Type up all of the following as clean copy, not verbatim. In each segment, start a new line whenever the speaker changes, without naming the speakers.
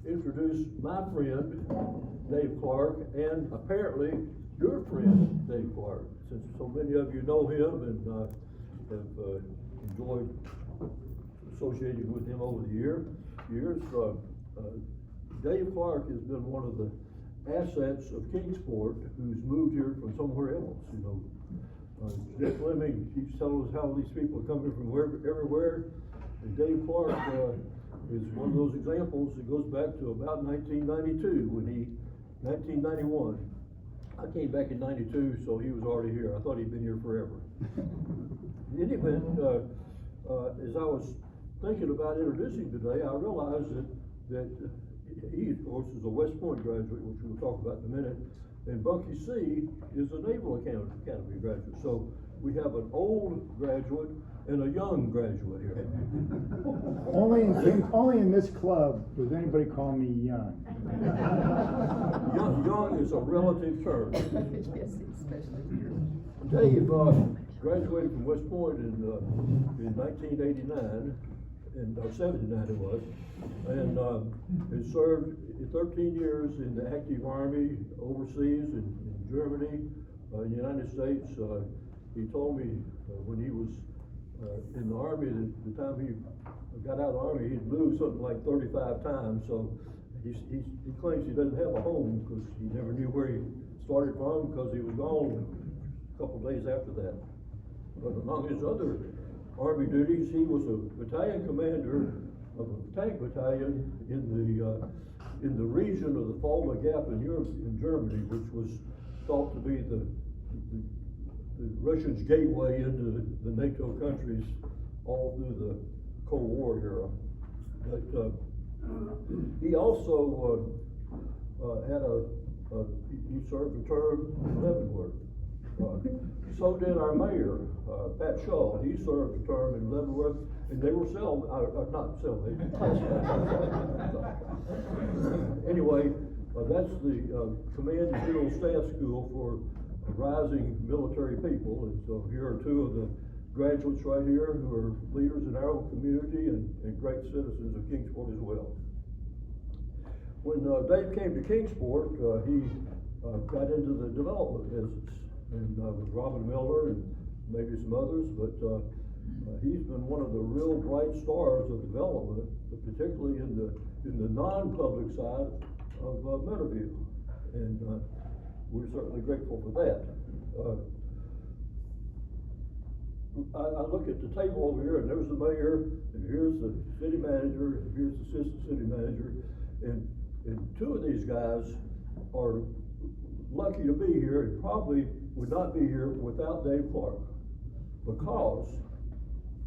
introduce my friend, Dave Clark, and apparently your friend, Dave Clark, since so many of you know him and have enjoyed associating with him over the years. Dave Clark has been one of the assets of Kingsport, who's moved here from somewhere else, you know. Jeff Fleming keeps telling us how these people are coming from everywhere, and Dave Clark is one of those examples that goes back to about 1992 1991. I came back in 92, so he was already here. I thought he'd been here forever. In any event, as I was thinking about introducing today, I realized that he, of course, is a West Point graduate, which we'll talk about in a minute, and Bunkie C. is a Naval Academy graduate. So we have an old graduate and a young graduate here.
Only in this club does anybody call me young.
Young is a relative term.
Yes, especially here.
Dave graduated from West Point in 1989, or 79 it was, and he served 13 years in the active Army overseas in Germany, in the United States. He told me when he was in the Army, the time he got out of the Army, he'd moved something like 35 times, so he claims he doesn't have a home because he never knew where he started from because he was gone a couple of days after that. But among his other Army duties, he was a battalion commander of a tank battalion in the region of the Fulda Gap in Germany, which was thought to be the Russians' gateway into the NATO countries all through the Cold War era. But he also he served a term in Leavenworth. So did our mayor, Pat Shaw. He served a term in Leavenworth, and they were Anyway, that's the Command and General Staff School for rising military people, and so here are two of the graduates right here who are leaders in our own community and great citizens of Kingsport as well. When Dave came to Kingsport, he got into the development business, and with Robin Miller and maybe some others, but he's been one of the real bright stars of development, but particularly in the non-public side of Meadowview, and we're certainly grateful for that. I look at the table over here, and there's the mayor, and here's the city manager, and here's the assistant city manager, and two of these guys are lucky to be here and probably would not be here without Dave Clark, because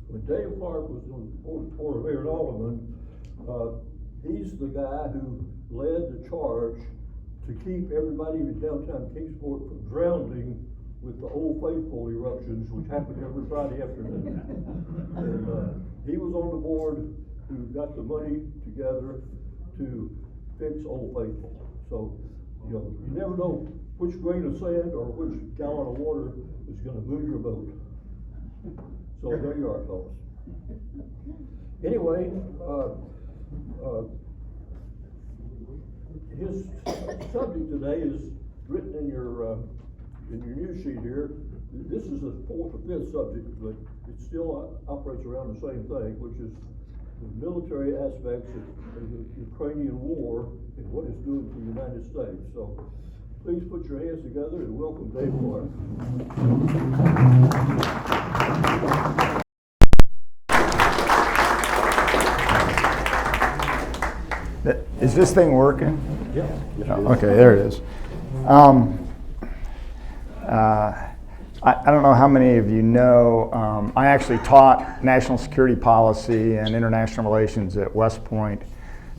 when Dave Clark was on the board of mayor and alderman, he's the guy who led the charge to keep everybody in downtown Kingsport from drowning with the Old Faithful eruptions, which happened every Friday afternoon. And he was on the board who got the money together to fix Old Faithful. So, you know, you never know which grain of sand or which gallon of water is going to move your boat. So there you are, folks. Anyway, his subject today is written in your news sheet here. This is the fourth or fifth subject, but it still operates around the same thing, which is the military aspects of the Ukrainian war and what it's doing for the United States. So please put your hands together and welcome Dave Clark.
Is this thing working?
Yeah.
Oh, okay, there it is. I don't know how many of you know, I actually taught national security policy and international relations at West Point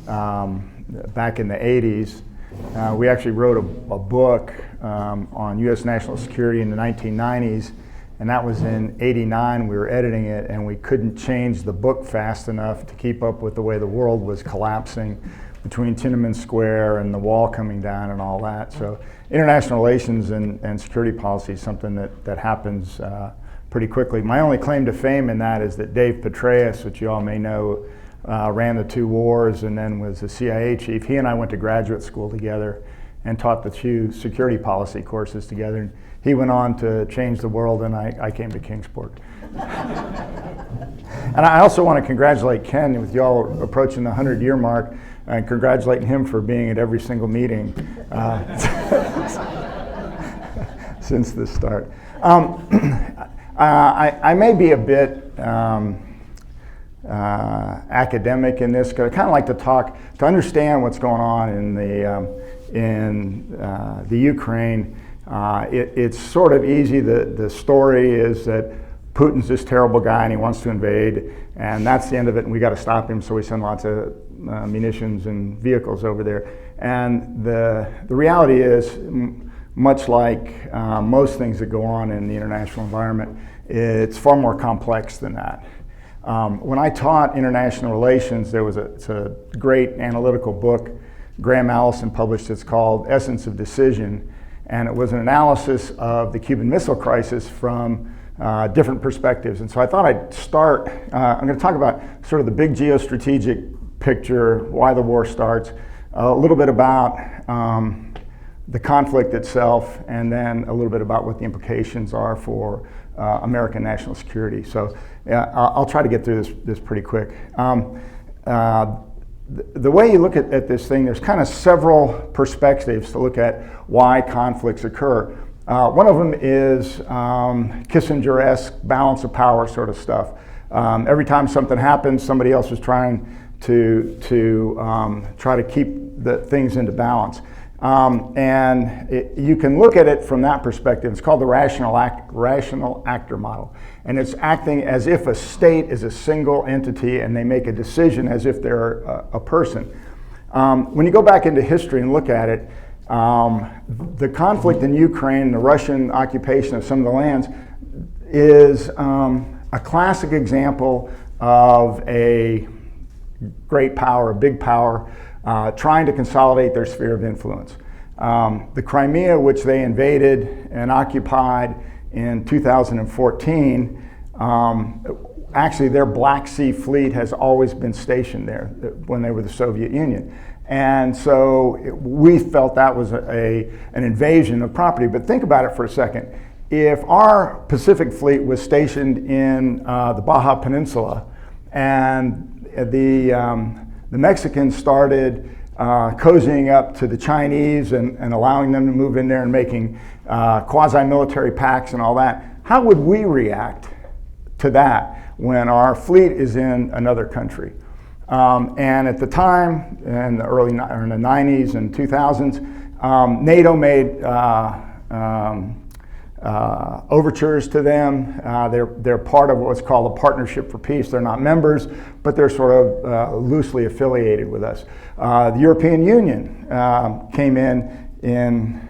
back in the 80s. We actually wrote a book on U.S. national security in the 1990s, and that was in '89. We were editing it, and we couldn't change the book fast enough to keep up with the way the world was collapsing between Tiananmen Square and the wall coming down and all that. So international relations and security policy is something that happens pretty quickly. My only claim to fame in that is that Dave Petraeus, which you all may know, ran the two wars, and then was the CIA chief. He and I went to graduate school together and taught the two security policy courses together. And he went on to change the world, and I came to Kingsport. And I also want to congratulate Ken with y'all approaching the 100-year mark, and congratulating him for being at every single meeting since the start. I may be a bit academic in this, because I kind of like to understand what's going on in the Ukraine. It's sort of easy. The story is that Putin's this terrible guy and he wants to invade, and that's the end of it, and we got to stop him, so we send lots of munitions and vehicles over there. And the reality is, much like most things that go on in the international environment, it's far more complex than that. When I taught international relations, it's a great analytical book Graham Allison published. It's called Essence of Decision, and it was an analysis of the Cuban Missile Crisis from different perspectives. And so I thought I'd start, I'm going to talk about sort of the big geostrategic picture, why the war starts, a little bit about the conflict itself, and then a little bit about what the implications are for American national security. So I'll try to get through this pretty quick. The way you look at this thing, there's kind of several perspectives to look at why conflicts occur. One of them is Kissinger-esque balance of power sort of stuff. Every time something happens, somebody else is trying to try to keep the things into balance. You can look at it from that perspective. It's called the rational actor model. And it's acting as if a state is a single entity and they make a decision as if they're a person. When you go back into history and look at it, the conflict in Ukraine, the Russian occupation of some of the lands, is a classic example of a great power, a big power, trying to consolidate their sphere of influence. The Crimea, which they invaded and occupied in 2014, actually their Black Sea fleet has always been stationed there when they were the Soviet Union. And so we felt that was an invasion of property. But think about it for a second. If our Pacific fleet was stationed in the Baja Peninsula, and the Mexicans started cozying up to the Chinese and allowing them to move in there and making quasi-military pacts and all that, how would we react to that when our fleet is in another country? And at the time, in the in the 90s and 2000s, NATO made overtures to them. They're part of what's called a Partnership for Peace. They're not members, but they're sort of loosely affiliated with us. The European Union came in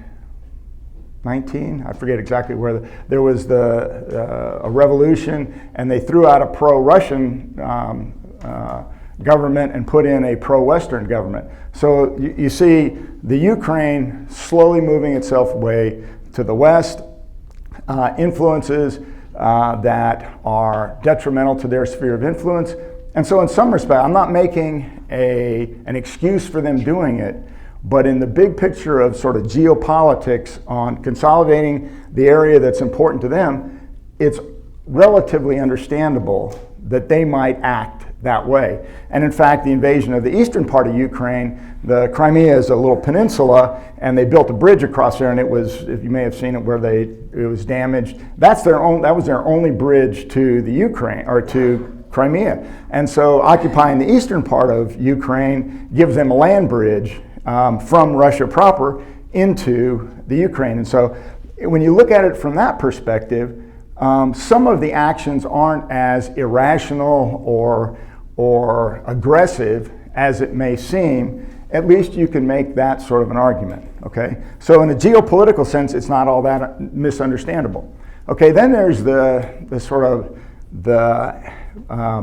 19, I forget exactly where, there was a revolution, and they threw out a pro-Russian government and put in a pro-Western government. So you see the Ukraine slowly moving itself away to the West, influences that are detrimental to their sphere of influence. And so in some respect, I'm not making an excuse for them doing it, but in the big picture of sort of geopolitics on consolidating the area that's important to them, it's relatively understandable that they might act that way. And in fact, the invasion of the eastern part of Ukraine, the Crimea is a little peninsula, and they built a bridge across there, and it was, if you may have seen it, where it was damaged. That was their only bridge to the Ukraine, or to Crimea. And so occupying the eastern part of Ukraine gives them a land bridge from Russia proper into the Ukraine. And so when you look at it from that perspective, some of the actions aren't as irrational or aggressive as it may seem. At least you can make that sort of an argument, okay? So in a geopolitical sense, it's not all that misunderstandable. Okay, then there's the sort of the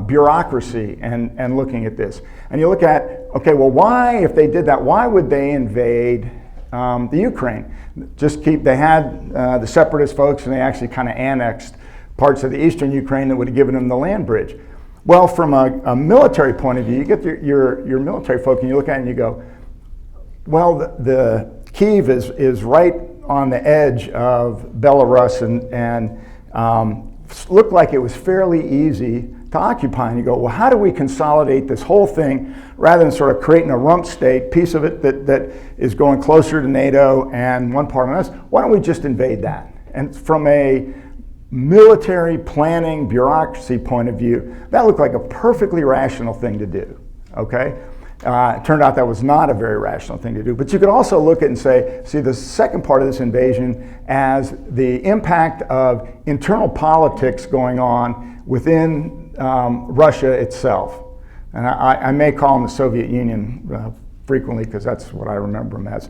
bureaucracy and looking at this. And you look at, okay, well, why, if they did that, why would they invade the Ukraine? They had the separatist folks, and they actually kind of annexed parts of the eastern Ukraine that would have given them the land bridge. Well, from a military point of view, you get your military folk and you look at it and you go, well, the Kyiv is right on the edge of Belarus and looked like it was fairly easy to occupy. And you go, well, how do we consolidate this whole thing rather than sort of creating a rump state, piece of it that is going closer to NATO and one part on us? Why don't we just invade that? And from a military planning bureaucracy point of view, that looked like a perfectly rational thing to do, okay? It turned out that was not a very rational thing to do. But you could also look at it and say, see the second part of this invasion as the impact of internal politics going on within Russia itself. And I may call them the Soviet Union frequently because that's what I remember them as.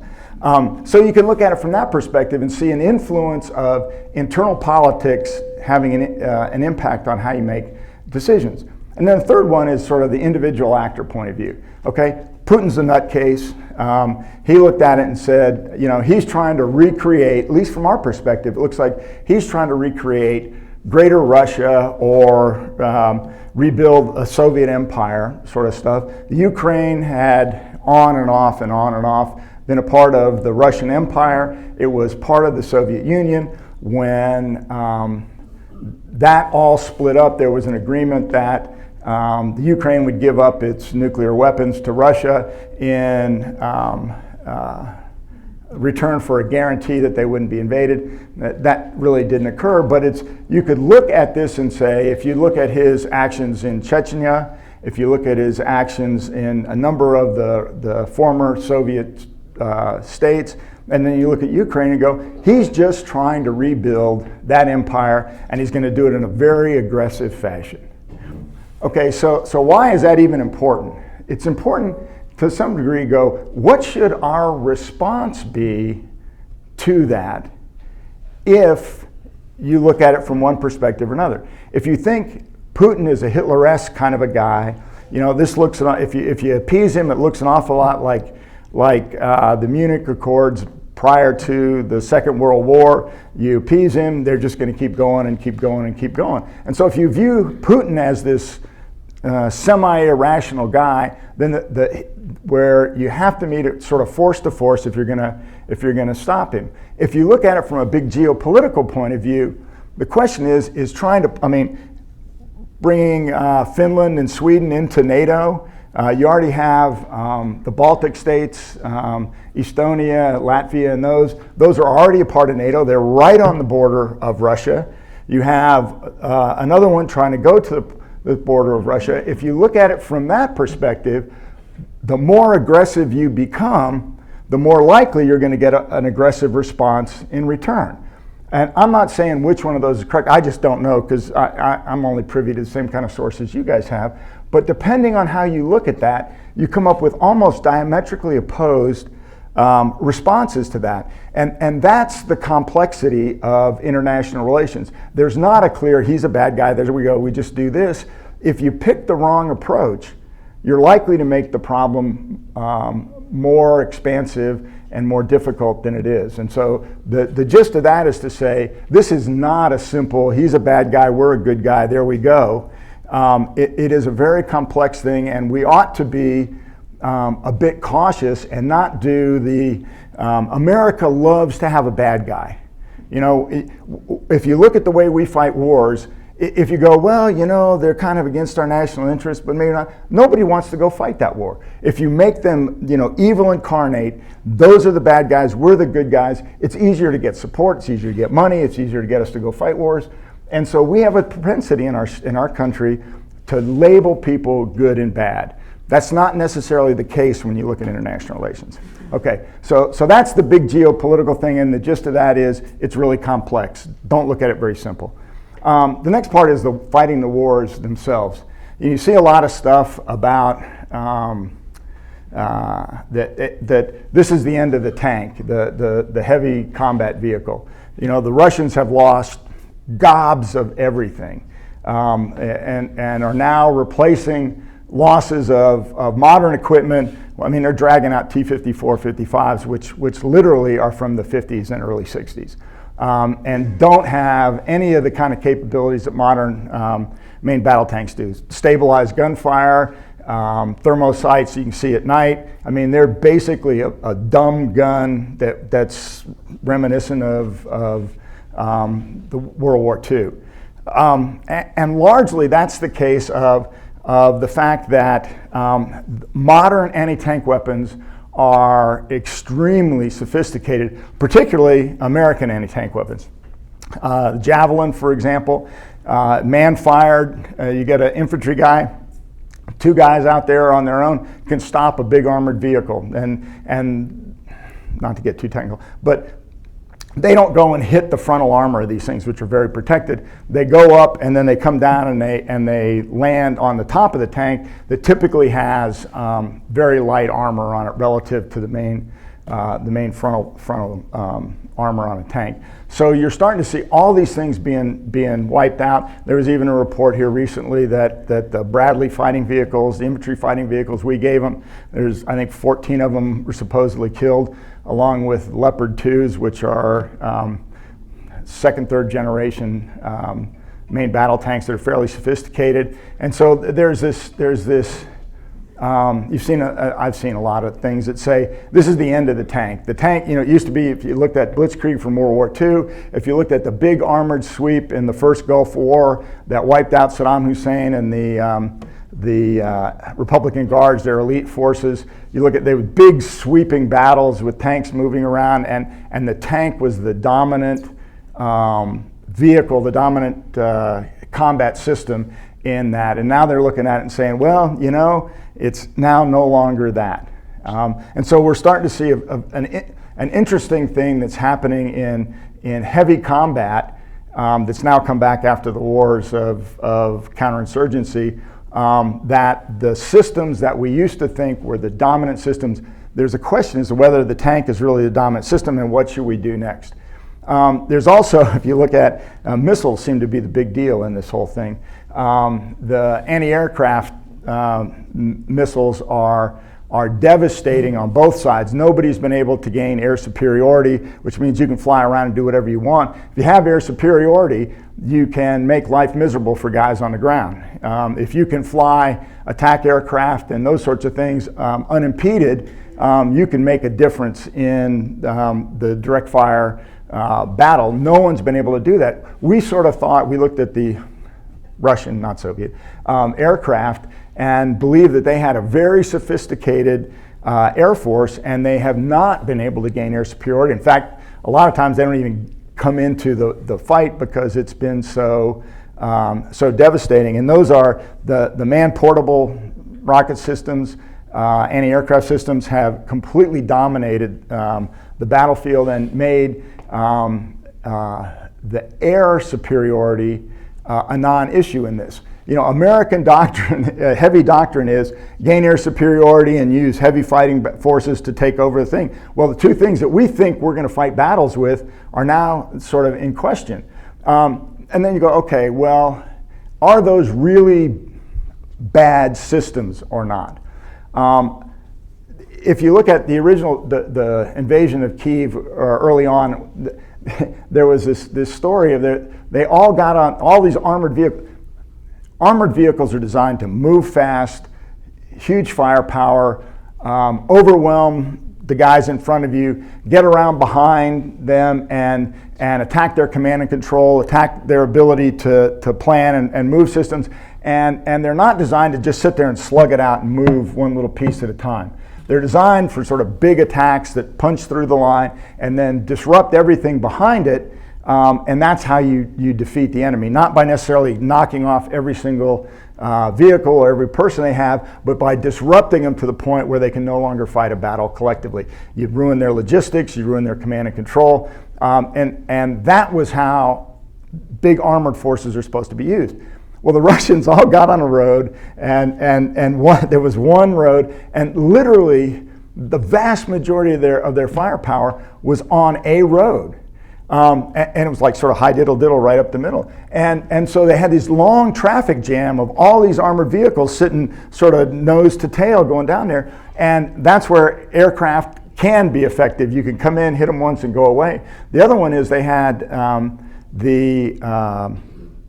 So you can look at it from that perspective and see an influence of internal politics having an impact on how you make decisions. And then the third one is sort of the individual actor point of view. Okay, Putin's a nutcase. He looked at it and said, you know, he's trying to recreate, at least from our perspective, it looks like he's trying to recreate Greater Russia or rebuild a Soviet empire sort of stuff. The Ukraine had on and off and on and off been a part of the Russian Empire. It was part of the Soviet Union. When that all split up, there was an agreement that the Ukraine would give up its nuclear weapons to Russia in return for a guarantee that they wouldn't be invaded. That really didn't occur, but you could look at this and say, if you look at his actions in Chechnya, if you look at his actions in a number of the former Soviet states, and then you look at Ukraine and go, he's just trying to rebuild that empire, and he's going to do it in a very aggressive fashion. Okay, so why is that even important? It's important to some degree go, what should our response be to that if you look at it from one perspective or another? If you think Putin is a Hitler-esque kind of a guy, you know, this looks, if you appease him, it looks an awful lot like the Munich Accords prior to the Second World War. You appease him, they're just going to keep going and keep going and keep going. And so if you view Putin as this semi-irrational guy, then where you have to meet it sort of force to force if you're gonna stop him. If you look at it from a big geopolitical point of view, the question is trying to, bringing Finland and Sweden into NATO. You already have the Baltic states, Estonia, Latvia, and those are already a part of NATO. They're right on the border of Russia. You have another one trying to go to the border of Russia. If you look at it from that perspective, the more aggressive you become, the more likely you're going to get an aggressive response in return. And I'm not saying which one of those is correct. I just don't know because I'm only privy to the same kind of sources you guys have. But depending on how you look at that, you come up with almost diametrically opposed responses to that. And that's the complexity of international relations. There's not a clear, he's a bad guy, there we go, we just do this. If you pick the wrong approach, you're likely to make the problem more expansive and more difficult than it is. And so the gist of that is to say, this is not a simple, he's a bad guy, we're a good guy, there we go. It is a very complex thing, and we ought to be a bit cautious and not do the, America loves to have a bad guy. You know, if you look at the way we fight wars, if you go, well, you know, they're kind of against our national interests, but maybe not, nobody wants to go fight that war. If you make them, you know, evil incarnate, those are the bad guys, we're the good guys, it's easier to get support, it's easier to get money, it's easier to get us to go fight wars. And so we have a propensity in our country to label people good and bad. That's not necessarily the case when you look at international relations. Okay, so that's the big geopolitical thing, and the gist of that is it's really complex. Don't look at it very simple. The next part is fighting the wars themselves. You see a lot of stuff about that this is the end of the tank, the heavy combat vehicle. You know, the Russians have lost gobs of everything and are now replacing losses of modern equipment. I mean, they're dragging out T-54, 55s, which literally are from the 50s and early 60s. And don't have any of the kind of capabilities that modern main battle tanks do. Stabilize gunfire, thermosights you can see at night. I mean, they're basically a dumb gun that's reminiscent of the World War II. And largely that's the case of the fact that modern anti-tank weapons are extremely sophisticated, particularly American anti-tank weapons. Javelin, for example, man-fired, you get an infantry guy, 2 guys out there on their own can stop a big armored vehicle. And not to get too technical, but they don't go and hit the frontal armor of these things, which are very protected. They go up and then they come down and they land on the top of the tank that typically has very light armor on it relative to the main frontal armor on a tank. So you're starting to see all these things being wiped out. There was even a report here recently that the Bradley fighting vehicles, the infantry fighting vehicles we gave them, there's I think 14 of them were supposedly killed, along with Leopard 2s, which are second, third generation main battle tanks that are fairly sophisticated. And so there's this I've seen a lot of things that say this is the end of the tank. The tank, it used to be, if you looked at Blitzkrieg from World War II, if you looked at the big armored sweep in the first Gulf War that wiped out Saddam Hussein and the Republican Guards, their elite forces, you look at, they were big sweeping battles with tanks moving around, and the tank was the dominant vehicle, the dominant combat system in that. And now they're looking at it and saying, well, it's now no longer that. And so we're starting to see an interesting thing that's happening in heavy combat that's now come back after the wars of counterinsurgency, that the systems that we used to think were the dominant systems, there's a question as to whether the tank is really the dominant system and what should we do next. There's also, if you look at missiles seem to be the big deal in this whole thing. The anti-aircraft missiles are devastating on both sides. Nobody's been able to gain air superiority, which means you can fly around and do whatever you want. If you have air superiority, you can make life miserable for guys on the ground. If you can fly attack aircraft and those sorts of things unimpeded, you can make a difference in the direct fire battle. No one's been able to do that. We sort of thought, we looked at the Russian, not Soviet, aircraft and believed that they had a very sophisticated air force, and they have not been able to gain air superiority. In fact, a lot of times they don't even come into the fight because it's been so devastating. And those are the man-portable rocket systems, anti-aircraft systems have completely dominated the battlefield and made the air superiority a non-issue in this. American doctrine, heavy doctrine is gain air superiority and use heavy fighting forces to take over the thing. Well, the two things that we think we're going to fight battles with are now sort of in question. And then you go, okay, well, are those really bad systems or not? If you look at the original, the invasion of Kyiv early on, there was this story of they all got on all these armored vehicles. Armored vehicles are designed to move fast, huge firepower, overwhelm the guys in front of you, get around behind them and attack their command and control, attack their ability to plan and move systems. And they're not designed to just sit there and slug it out and move one little piece at a time. They're designed for sort of big attacks that punch through the line and then disrupt everything behind it. And that's how you defeat the enemy, not by necessarily knocking off every single vehicle or every person they have, but by disrupting them to the point where they can no longer fight a battle collectively. You ruin their logistics, you ruin their command and control, and that was how big armored forces are supposed to be used. Well, the Russians all got on a road, and there was one road, and literally the vast majority of their firepower was on a road. And it was like sort of high diddle diddle right up the middle. And so they had this long traffic jam of all these armored vehicles sitting sort of nose to tail going down there. And that's where aircraft can be effective. You can come in, hit them once and go away. The other one is they had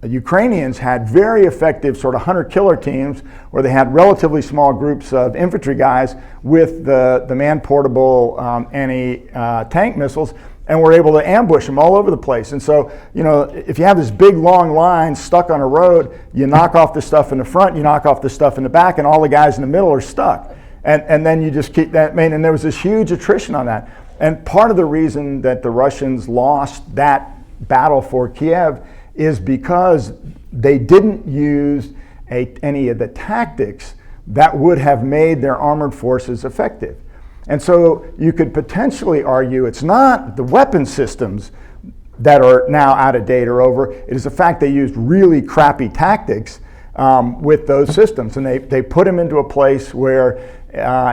Ukrainians had very effective sort of hunter-killer teams where they had relatively small groups of infantry guys with the man-portable anti-tank missiles, and were able to ambush them all over the place. And so, if you have this big long line stuck on a road, you knock off the stuff in the front, you knock off the stuff in the back, and all the guys in the middle are stuck. And then you just keep that, and there was this huge attrition on that. And part of the reason that the Russians lost that battle for Kiev is because they didn't use any of the tactics that would have made their armored forces effective. And so you could potentially argue it's not the weapon systems that are now out of date or over, it is the fact they used really crappy tactics with those systems. And they put them into a place where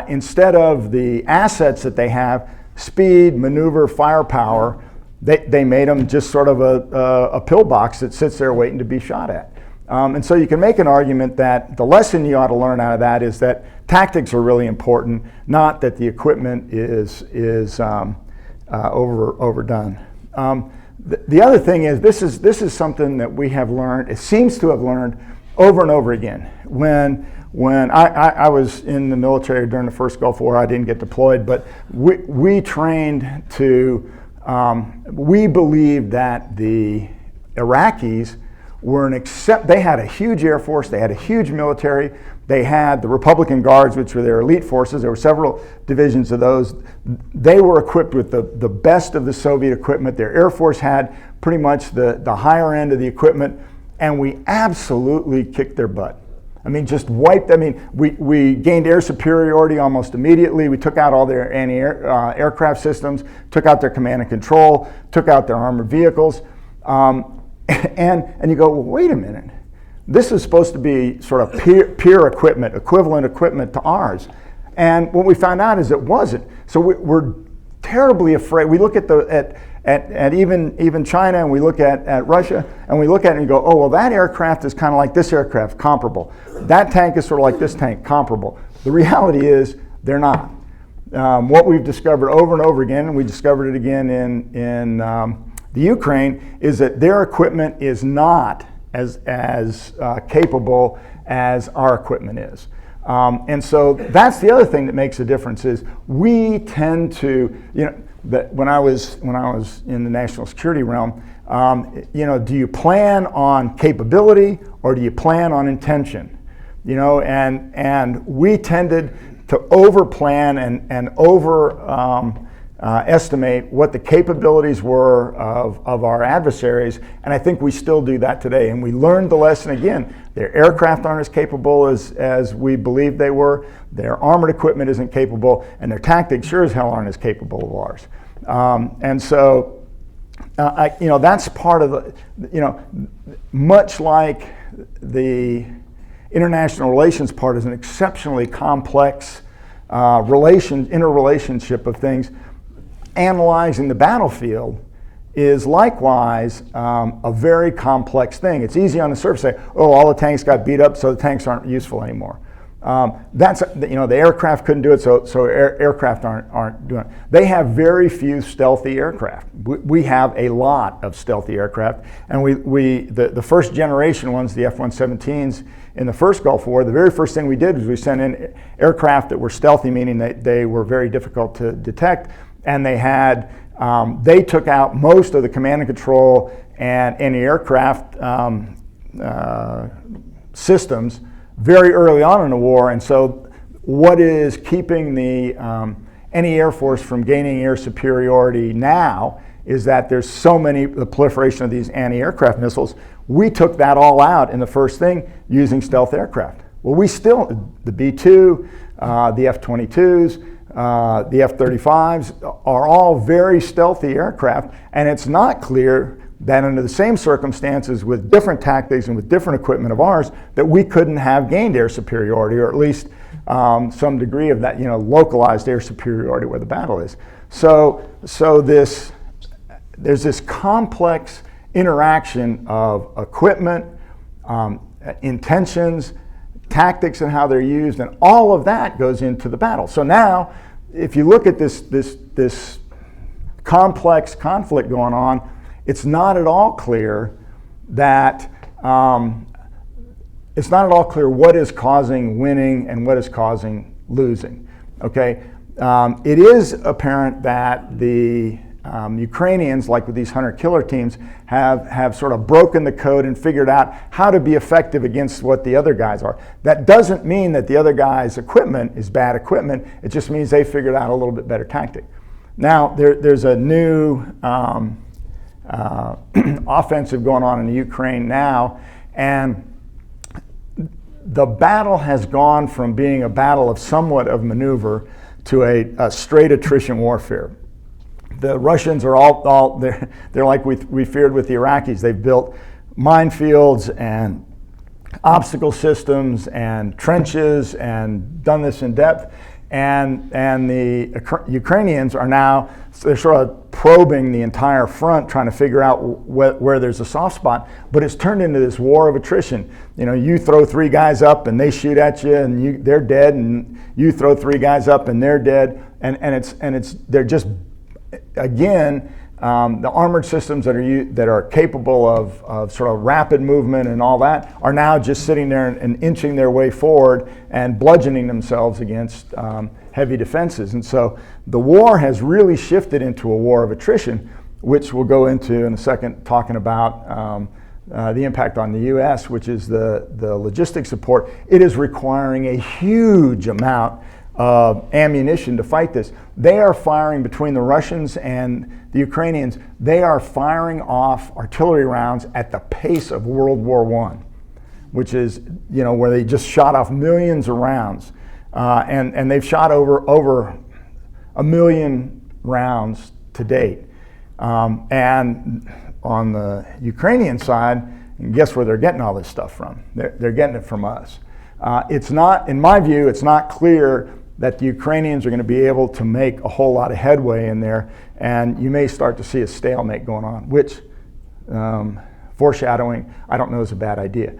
instead of the assets that they have, speed, maneuver, firepower, they made them just sort of a pillbox that sits there waiting to be shot at. And so you can make an argument that the lesson you ought to learn out of that is that tactics are really important, not that the equipment is overdone. The other thing is this is something that we have learned, it seems to have learned over and over again. When I was in the military during the first Gulf War, I didn't get deployed, but we trained to, we believed that the Iraqis were they had a huge Air Force, they had a huge military, they had the Republican Guards, which were their elite forces, there were several divisions of those. They were equipped with the best of the Soviet equipment. Their Air Force had pretty much the higher end of the equipment, and we absolutely kicked their butt. I mean, just wiped. I mean, we gained air superiority almost immediately. We took out all their anti-aircraft systems, took out their command and control, took out their armored vehicles. And you go, well, wait a minute. This is supposed to be sort of peer equipment, equivalent equipment to ours. And what we found out is it wasn't. So we're terribly afraid. We look at even China, and we look at Russia, and we look at it and go, oh, well, that aircraft is kind of like this aircraft, comparable. That tank is sort of like this tank, comparable. The reality is they're not. What we've discovered over and over again, and we discovered it again in the Ukraine, is that their equipment is not as capable as our equipment is. And so that's the other thing that makes a difference is we tend to, that when I was in the national security realm, do you plan on capability or do you plan on intention? And we tended to overplan and over estimate what the capabilities were of our adversaries, and I think we still do that today. And we learned the lesson again. Their aircraft aren't as capable as we believed they were, their armored equipment isn't capable, and their tactics sure as hell aren't as capable of ours. And so, that's part of the, much like the international relations part is an exceptionally complex interrelationship of things. Analyzing the battlefield is likewise a very complex thing. It's easy on the surface to say, oh, all the tanks got beat up, so the tanks aren't useful anymore. The aircraft couldn't do it, so aircraft aren't doing it. They have very few stealthy aircraft. We have a lot of stealthy aircraft, and the first generation ones, the F-117s in the first Gulf War, the very first thing we did was we sent in aircraft that were stealthy, meaning they were very difficult to detect. And they took out most of the command and control and anti-aircraft systems very early on in the war. And so what is keeping any Air Force from gaining air superiority now is that there's the proliferation of these anti-aircraft missiles. We took that all out in the first thing using stealth aircraft. Well, the B-2, the F-22s, the F-35s are all very stealthy aircraft, and it's not clear that under the same circumstances with different tactics and with different equipment of ours that we couldn't have gained air superiority, or at least some degree of that, localized air superiority where the battle is. So there's this complex interaction of equipment, intentions, tactics and how they're used, and all of that goes into the battle. So now, if you look at this complex conflict going on, it's not at all clear that it's not at all clear what is causing winning and what is causing losing. Okay, it is apparent that the Ukrainians, like with these hunter-killer teams, have sort of broken the code and figured out how to be effective against what the other guys are. That doesn't mean that the other guy's equipment is bad equipment. It just means they figured out a little bit better tactic. Now, there's a new offensive going on in the Ukraine now, and the battle has gone from being a battle of somewhat of maneuver to a straight attrition warfare. The Russians are they're like we feared with the Iraqis. They've built minefields and obstacle systems and trenches and done this in depth. And the Ukrainians are now, they're sort of probing the entire front, trying to figure out where there's a soft spot, but it's turned into this war of attrition. You know, you throw 3 guys up and they shoot at you and they're dead, and you throw 3 guys up and they're dead, and they're just, again, the armored systems that are capable of sort of rapid movement and all that are now just sitting there and inching their way forward and bludgeoning themselves against heavy defenses. And so the war has really shifted into a war of attrition, which we'll go into in a second, talking about the impact on the U.S., which is the logistics support. It is requiring a huge amount of ammunition to fight this. They are firing, between the Russians and the Ukrainians, they are firing off artillery rounds at the pace of World War I, which is, you know, where they just shot off millions of rounds. And they've shot over 1 million rounds to date. And on the Ukrainian side, guess where they're getting all this stuff from? They're getting it from us. It's not, in my view, it's not clear that the Ukrainians are going to be able to make a whole lot of headway in there, and you may start to see a stalemate going on, which, foreshadowing, I don't know is a bad idea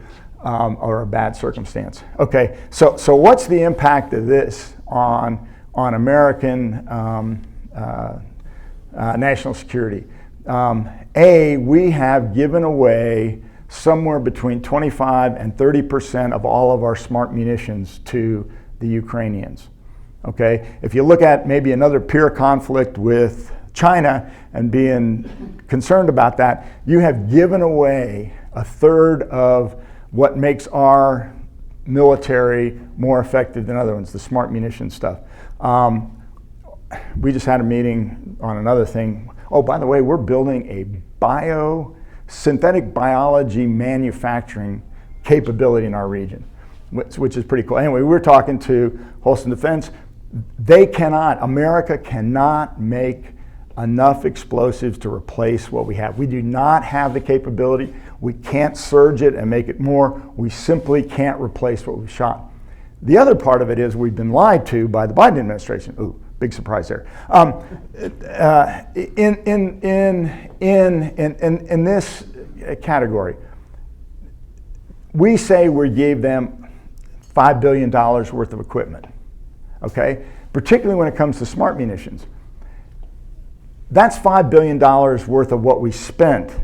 or a bad circumstance. Okay, so what's the impact of this on American national security? We have given away somewhere between 25 and 30% of all of our smart munitions to the Ukrainians. Okay, if you look at maybe another peer conflict with China and being concerned about that, you have given away 1/3 of what makes our military more effective than other ones, the smart munition stuff. We just had a meeting on another thing. Oh, by the way, we're building a synthetic biology manufacturing capability in our region, which is pretty cool. Anyway, we were talking to Holston Defense. America cannot make enough explosives to replace what we have. We do not have the capability. We can't surge it and make it more. We simply can't replace what we've shot. The other part of it is we've been lied to by the Biden administration. Ooh, big surprise there. In this category, we say we gave them $5 billion worth of equipment. Okay, particularly when it comes to smart munitions. That's $5 billion worth of what we spent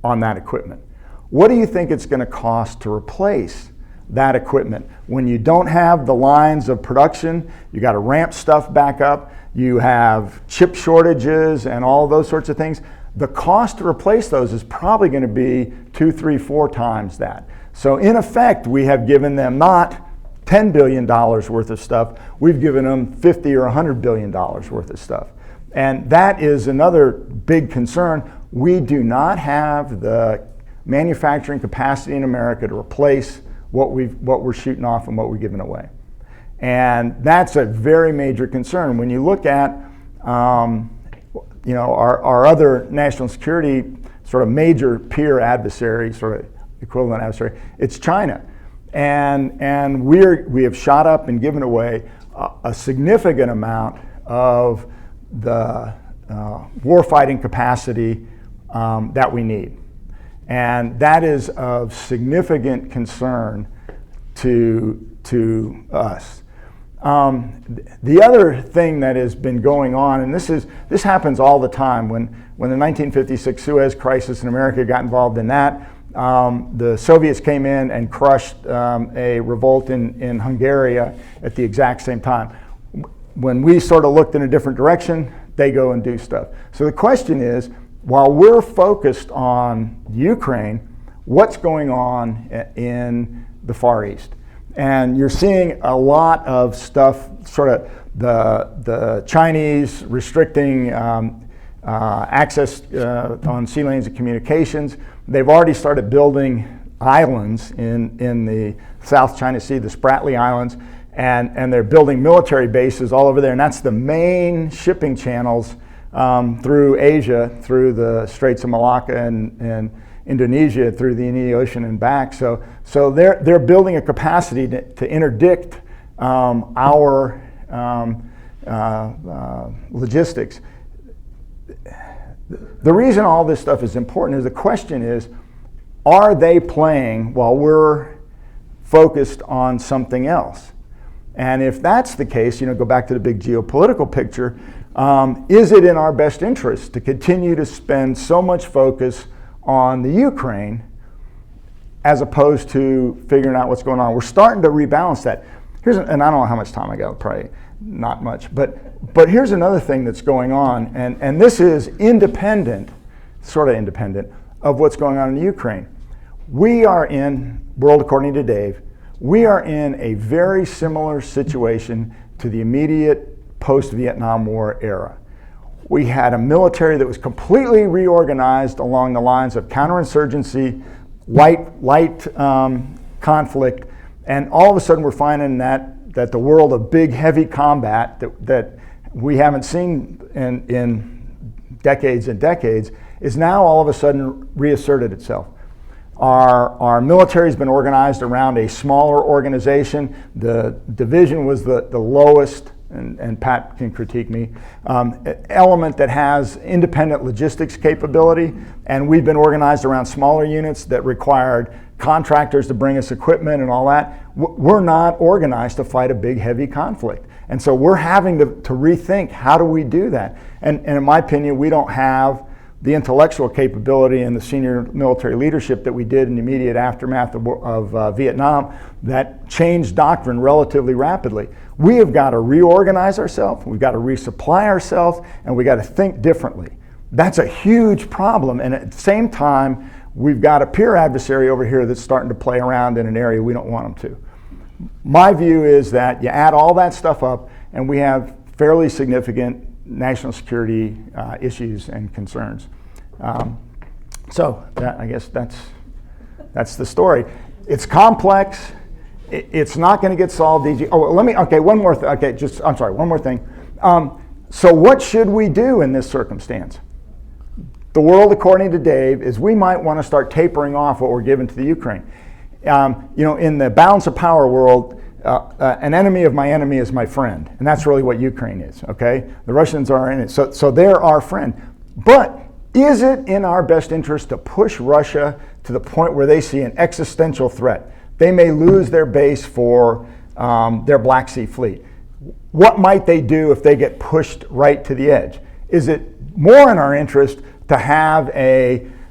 on that equipment. What do you think it's going to cost to replace that equipment when you don't have the lines of production? You got to ramp stuff back up. You have chip shortages and all those sorts of things. The cost to replace those is probably going to be 2, 3, 4 times that. So in effect, we have given them not $10 billion worth of stuff, we've given them $50 or $100 billion worth of stuff. And that is another big concern. We do not have the manufacturing capacity in America to replace what we're shooting off and what we're giving away. And that's a very major concern. When you look at our other national security sort of major peer adversary, sort of equivalent adversary, it's China. And we have shot up and given away a significant amount of the warfighting capacity that we need. And that is of significant concern to us. The other thing that has been going on, and this happens all the time, when the 1956 Suez Crisis in America got involved in that, the Soviets came in and crushed a revolt in Hungary at the exact same time. When we sort of looked in a different direction, they go and do stuff. So the question is, while we're focused on Ukraine, what's going on in the Far East? And you're seeing a lot of stuff, sort of the Chinese restricting access on sea lanes of communications. They've already started building islands in the South China Sea, the Spratly Islands, and they're building military bases all over there. And that's the main shipping channels through Asia, through the Straits of Malacca and Indonesia, through the Indian Ocean and back. So they're building a capacity to interdict our logistics. The reason all this stuff is important is the question is, are they playing while we're focused on something else? And if that's the case, go back to the big geopolitical picture, is it in our best interest to continue to spend so much focus on the Ukraine as opposed to figuring out what's going on? We're starting to rebalance that. And I don't know how much time I got, probably not much, but here's another thing that's going on, and this is independent, sort of independent, of what's going on in Ukraine. We are in, World According to Dave, we are in a very similar situation to the immediate post-Vietnam War era. We had a military that was completely reorganized along the lines of counterinsurgency, light conflict, and all of a sudden we're finding that the world of big, heavy combat that we haven't seen in decades and decades is now all of a sudden reasserted itself. Our military has been organized around a smaller organization. The division was the lowest, and Pat can critique me, element that has independent logistics capability, and we've been organized around smaller units that required contractors to bring us equipment and all that. We're not organized to fight a big, heavy conflict. And so we're having to rethink, how do we do that? And in my opinion, we don't have the intellectual capability and the senior military leadership that we did in the immediate aftermath of Vietnam that changed doctrine relatively rapidly. We have got to reorganize ourselves, we've got to resupply ourselves, and we've got to think differently. That's a huge problem, and at the same time, we've got a peer adversary over here that's starting to play around in an area we don't want them to. My view is that you add all that stuff up, and we have fairly significant national security issues and concerns. So I guess that's the story. It's complex. It's not going to get solved easy. Oh, one more thing. So what should we do in this circumstance? The world, according to Dave, is we might want to start tapering off what we're giving to the Ukraine. In the balance of power world, an enemy of my enemy is my friend, and that's really what Ukraine is, okay? The Russians are in it, so they're our friend. But is it in our best interest to push Russia to the point where they see an existential threat? They may lose their base for their Black Sea fleet. What might they do if they get pushed right to the edge? Is it more in our interest to have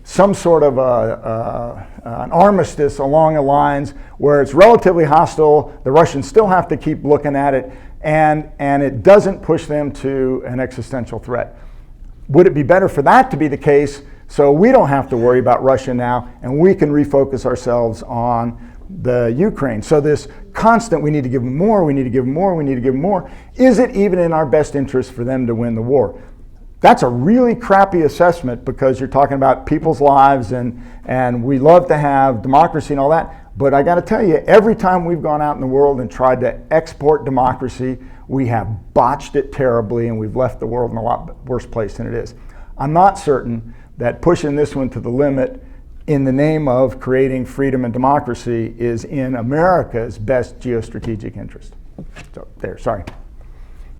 some sort of an armistice along the lines where it's relatively hostile, the Russians still have to keep looking at it, and it doesn't push them to an existential threat? Would it be better for that to be the case so we don't have to worry about Russia now and we can refocus ourselves on the Ukraine? So this constant, we need to give them more, we need to give them more, we need to give them more, is it even in our best interest for them to win the war? That's a really crappy assessment because you're talking about people's lives and we love to have democracy and all that. But I got to tell you, every time we've gone out in the world and tried to export democracy, we have botched it terribly and we've left the world in a lot worse place than it is. I'm not certain that pushing this one to the limit in the name of creating freedom and democracy is in America's best geostrategic interest. So there, sorry.